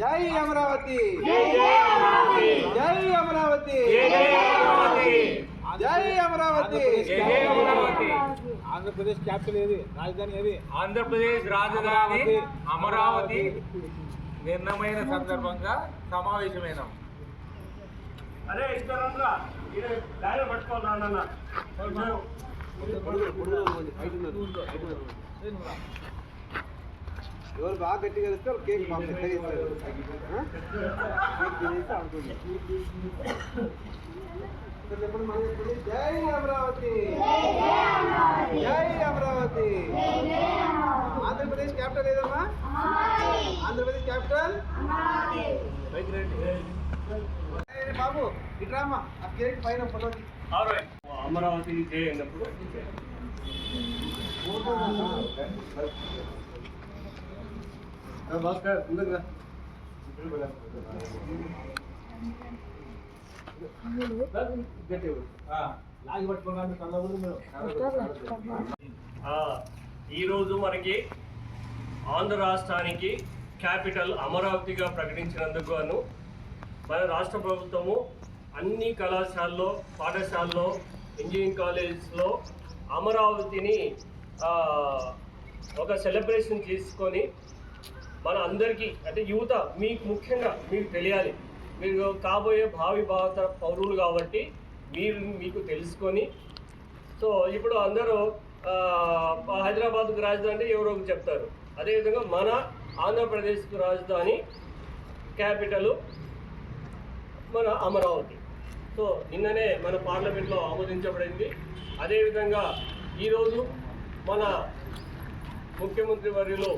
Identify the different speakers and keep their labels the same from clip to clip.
Speaker 1: జై అమరావతి, జై అమరావతి, జై అమరావతి. ఆంధ్రప్రదేశ్ క్యాపిటల్ ఏది, రాజధాని ఏది?
Speaker 2: ఆంధ్రప్రదేశ్ రాజధాని అమరావతి నిర్ణయమైన సందర్భంగా సమావేశమైనాం.
Speaker 3: అరే ఇస్తారా పట్టుకోవాలన్న
Speaker 1: ఎవరు బాగా గట్టిగా ఇస్తే కేక్ పంపిస్తారు. జై అమరావతి, జై అమరావతి. ఆంధ్రప్రదేశ్ క్యాపిటల్ ఏదమ్మా? ఆంధ్రప్రదేశ్ క్యాపిటల్ బాబు ఇట్రామ్మా, ఆ కేక్ పైన పొలది
Speaker 3: అమరావతి జై అన్నప్పుడు భాస్కర్ ముందుగా ఈరోజు మనకి ఆంధ్ర రాష్ట్రానికి క్యాపిటల్ అమరావతిగా ప్రకటించినందుకు గాను మన రాష్ట్ర ప్రభుత్వము అన్ని కళాశాలలో, పాఠశాలలో, ఇంజనీరింగ్ కాలేజెస్లో అమరావతిని ఒక సెలబ్రేషన్ చేసుకొని మన అందరికీ అంటే యువత మీకు ముఖ్యంగా మీకు తెలియాలి, మీరు కాబోయే భావి భారత పౌరులు కాబట్టి మీకు తెలుసుకొని సో ఇప్పుడు అందరూ హైదరాబాద్కు రాజధాని అంటే ఎవరో చెప్తారు. అదేవిధంగా మన ఆంధ్రప్రదేశ్కు రాజధాని క్యాపిటల్ మన అమరావతి. సో నిన్ననే మన పార్లమెంట్లో ఆమోదించబడింది. అదేవిధంగా ఈరోజు మన ముఖ్యమంత్రి వర్యులు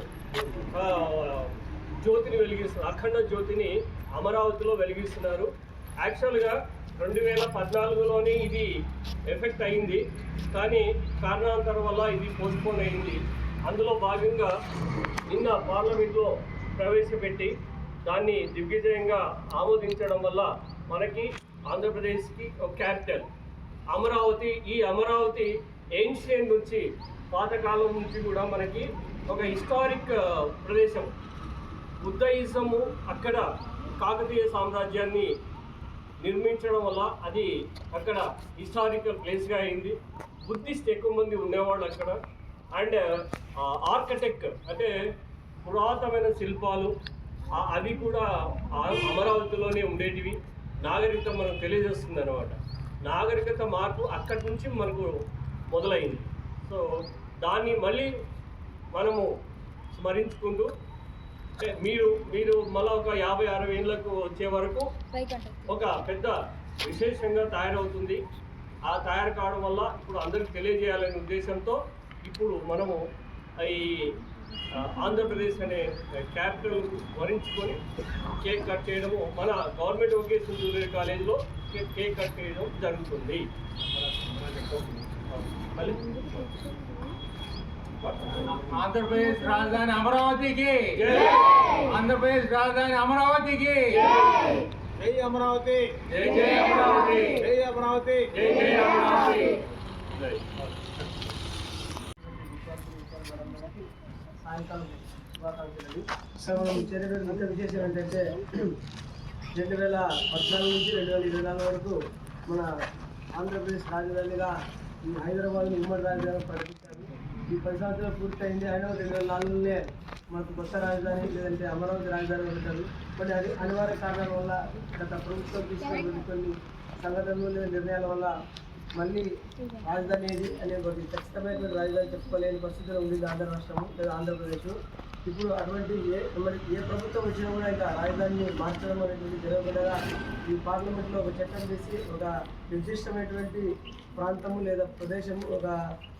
Speaker 3: జ్యోతిని వెలిగిస్తున్నారు, అఖండ జ్యోతిని అమరావతిలో వెలిగిస్తున్నారు. యాక్చువల్గా 2014లోనే ఇది ఎఫెక్ట్ అయింది, కానీ కారణాంతరం వల్ల ఇది పోస్ట్పోన్ అయింది. అందులో భాగంగా నిన్న పార్లమెంట్లో ప్రవేశపెట్టి దాన్ని దిగ్విజయంగా ఆమోదించడం వల్ల మనకి ఆంధ్రప్రదేశ్కి ఒక క్యాపిటల్ అమరావతి. ఈ అమరావతి ఏన్షియన్ నుంచి, పాతకాలం నుంచి కూడా మనకి ఒక హిస్టారిక్ ప్రదేశం. బుద్ధయిజము అక్కడ కాకతీయ సామ్రాజ్యాన్ని నిర్మించడం వల్ల అది అక్కడ హిస్టారికల్ ప్లేస్గా అయింది. బుద్ధిస్ట్ ఎక్కువ మంది ఉండేవాళ్ళు అక్కడ. అండ్ ఆర్కిటెక్ట్ అంటే పురాతనమైన శిల్పాలు అవి కూడా అమరావతిలోనే ఉండేటివి. నాగరికత మనకు తెలియజేస్తుంది అన్నమాట. నాగరికత మార్పు అక్కడి నుంచి మనకు మొదలైంది. సో దాన్ని మళ్ళీ మనము స్మరించుకుంటూ మీరు మళ్ళీ ఒక 50-60 ఏళ్ళకు వచ్చే వరకు ఒక పెద్ద విశేషంగా తయారవుతుంది. ఆ తయారు కావడం వల్ల ఇప్పుడు అందరికి తెలియజేయాలనే ఉద్దేశంతో ఇప్పుడు మనము ఈ ఆంధ్రప్రదేశ్ అనే క్యాపిటల్ వరించుకొని కేక్ కట్ చేయడము మన గవర్నమెంట్ వొకేషనల్ జూనియర్ కాలేజీలో కేక్ కట్ చేయడం జరుగుతుంది.
Speaker 2: ఆంధ్రప్రదేశ్ రాజధాని అమరావతికి, ఆంధ్రప్రదేశ్ రాజధాని అమరావతికి.
Speaker 1: జై అమరావతి,
Speaker 2: జై జై అమరావతి,
Speaker 1: జై అమరావతి,
Speaker 2: జై జై అమరావతి.
Speaker 4: సాయంకాలం శుభాకాంక్షలు. మనం చేరేటువంటి ముఖ్య విశేషం ఏంటంటే 2014 నుంచి 2024 వరకు మన ఆంధ్రప్రదేశ్ రాజధానిగా ఈ హైదరాబాద్ని ఉమ్మడి రాజధాని ప్రకటించారు. ఈ 10 సంవత్సరాలు పూర్తయింది. అయినా 2004లోనే మనకు కొత్త రాజధాని లేదంటే అమరావతి రాజధాని పెట్టారు. కొన్ని అనివార్య కారణాల వల్ల గత ప్రభుత్వం తీసుకున్న కొన్ని సంఘటనలు లేదా నిర్ణయాల వల్ల మళ్ళీ రాజధాని ఏది అనే ఒకటి ఖచ్చితమైనటువంటి రాజధాని చెప్పుకోలేని పరిస్థితిలో ఉంది ఆంధ్ర రాష్ట్రము లేదా ఆంధ్రప్రదేశ్. ఇప్పుడు అటువంటి ఏ ప్రభుత్వం వచ్చినా కూడా ఇంకా రాజధానిని మార్చడం అనేటువంటి జరగకుండా ఈ పార్లమెంట్లో ఒక చట్టం చేసి ఒక నిర్దిష్టమైనటువంటి ప్రాంతము లేదా ప్రదేశము ఒక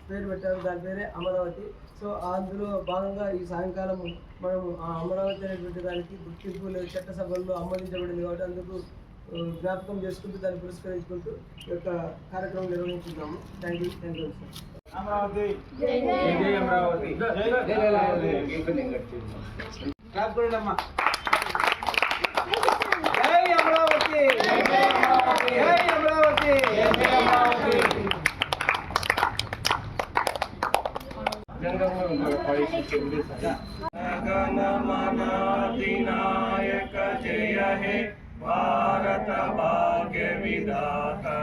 Speaker 4: పేరు పెట్టారు. దాని పేరే అమరావతి. సో అందులో భాగంగా ఈ సాయంకాలం మనం ఆ అమరావతి అనేటువంటి దానికి గుర్తింపు లేదా చట్టసభల్లో ఆమోదించబడింది కాబట్టి అందుకు జ్ఞాపకం చేసుకుంటూ దాన్ని పురస్కరించుకుంటూ ఈ యొక్క కార్యక్రమం నిర్వహించుకున్నాము. Thank you sir.
Speaker 1: అమరావతి,
Speaker 2: జై జై అమరావతి,
Speaker 1: జై అమరావతి. జై అమరావతి, జై అమరావతి, జై అమరావతి.
Speaker 3: జనరల్ गण मन अधिनायक जय हे भारत भाग्य विधाता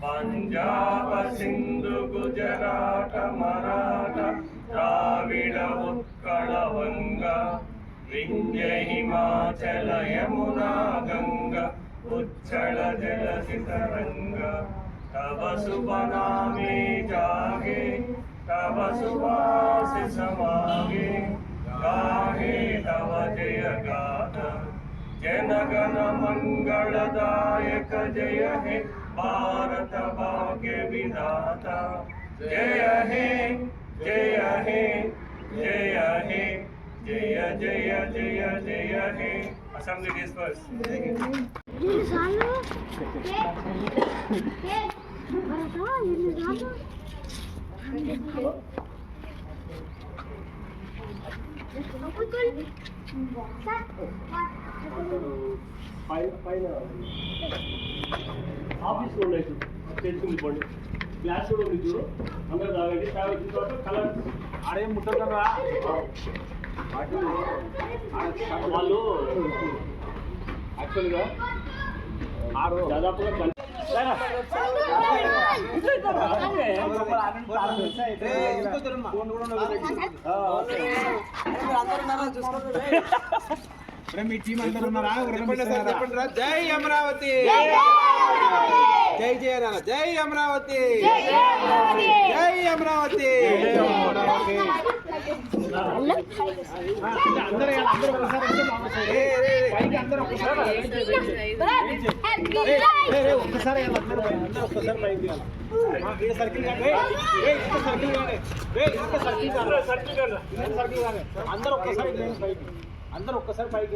Speaker 3: पंजाब सिंधु गुजरात मराठा द्राविड उत्कल वंगा विंध्य हिमाचल यमुना गंगा उच्चल जलधि तरंगा तब शुभ नामे जागे तब सुभाषिष समागे गाहे तव जय गाथा जन गण मंगलदायक जय हे भारत भाग्य विधाता जय हे जय हे जय हे जय जय जय जय हे असेंबली डिस्पर्स
Speaker 4: పైన ఆఫీస్లో ఉన్నాయి తెలిసింది పండి గ్లాస్ కూడా ఉంది చూడు అందరూ తాగండి చాయ్ వచ్చిన తర్వాత కలర్
Speaker 1: ఆడేం ముట్టరా
Speaker 4: వాళ్ళు
Speaker 1: యాక్చువల్గా
Speaker 4: దాదాపుగా
Speaker 1: మీ టీం అందరు ఉన్నారా? జై అమరావతి, జై జయ నాన్న, జై అమరావతి, జై అమరావతి. అందరూ ఒక్కసారి అందరూ ఒక్కసారి పైకి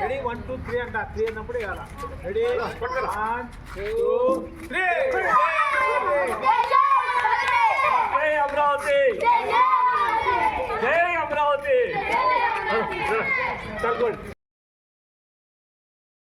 Speaker 1: రెడీ 1 2 3 అంట 3 అన్నప్పుడు ఇవ్వాల రెడీ 1 2 3
Speaker 3: जय अमरावती जय अमरावती